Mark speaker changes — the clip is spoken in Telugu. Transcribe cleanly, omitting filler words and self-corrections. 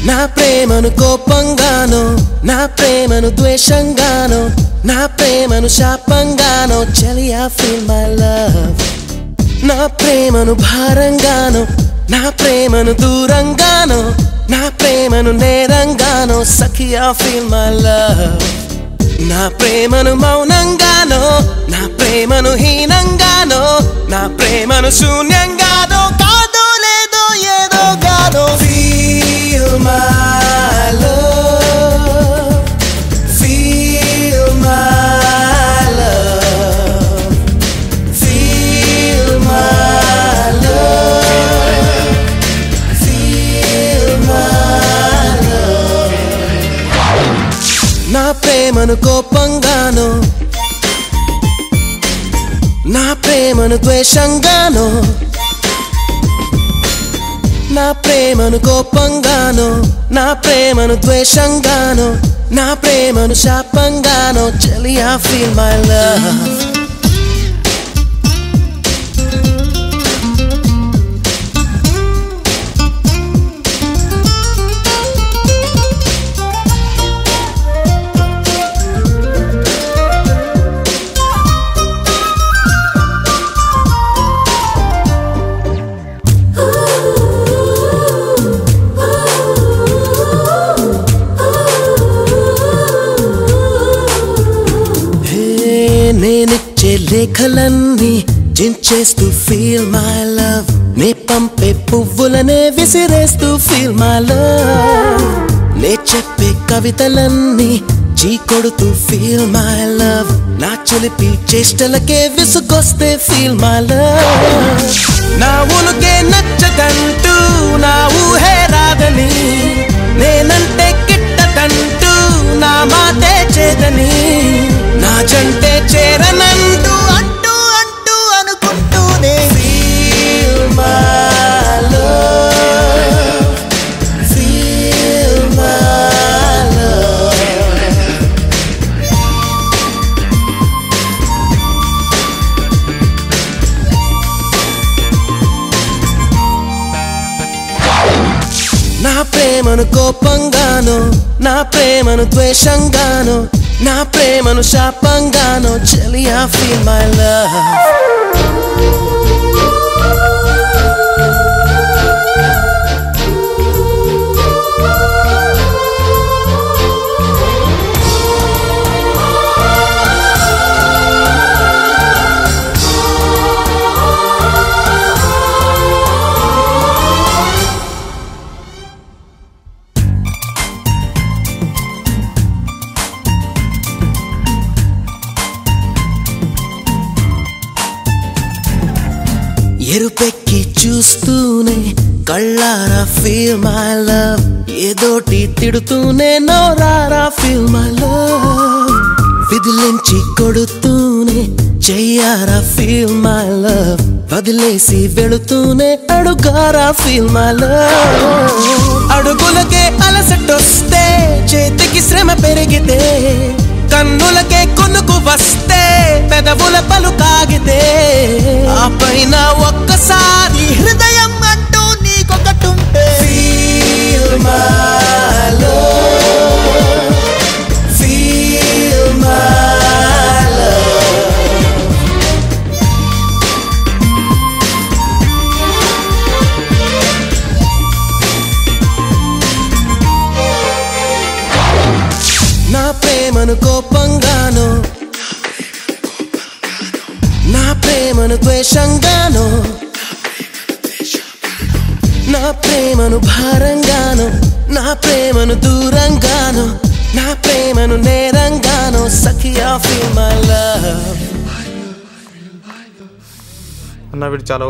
Speaker 1: నా ప్రేమను కోపంగానో నా ప్రేమను ద్వేషంగానో నా ప్రేమను శాపంగానో చెలియా feel my love నా ప్రేమను భారంగానో నా ప్రేమను దూరంగానో నా ప్రేమను నేరంగానో సఖియా feel my love నా ప్రేమను మౌనంగానో నా ప్రేమను హీనంగానో నా ప్రేమను శూన్యంగానో కాదో లేదో ఏదో గానో feel my love feel my love feel my love feel my love నా ప్రేమను కోపంగానో నా ప్రేమను ద్వేషంగానో నా ప్రేమను కోపంగానో నా ప్రేమను ద్వేషంగానో నా ప్రేమను శాపంగానో చెలియా feel my love నేనిచ్చే లేఖలన్నీ జించేస్తూ feel my love నే పంపే పువ్వులనే విసిరేస్తూ feel my love నే చెప్పే కవితలన్నీ చీకొడుతూ feel my love నా చిలిపి చేష్టలకే విసుగొస్తే feel my love నా ఉనుకే నచ్చదంటూ నా ఊహే రాదని నేనంటే గిట్టదంటూ నా మాటే చేదని నా జంటే చేరనంటూ అంటూ అంటూ అనుకుంటూనే feel my love feel my love నా ప్రేమను కోపంగానో నా ప్రేమను ద్వేషంగానో నా ప్రేమను శాపంగానో చెలియా feel my love ఎరుపెక్కి చూస్తూనే కళ్ళారా feel my love ఏదోటి తిడుతూనే నోరారా feel my love విదిలించి కొడుతూనే చెయ్యారా feel my love వదిలేసి వెళుతూనే అడుగారా feel my love అడుగులకే అలసటొస్తే చేతికి శ్రమ పెరిగితే కన్నులకే కొనుకు వస్తే పెదవుల పలుకాగితే ఆ పైన ఒక్కసారి హృదయం అంటూ నీకొకటుంటే feel my love feel my love నా ప్రేమను కోపంగానో నా ప్రేమను ద్వేషంగానో నా ప్రేమను భారంగానో నా ప్రేమను దూరంగానో నా ప్రేమను నేరంగానో సఖియా feel my love
Speaker 2: అన్న వీడు చాలా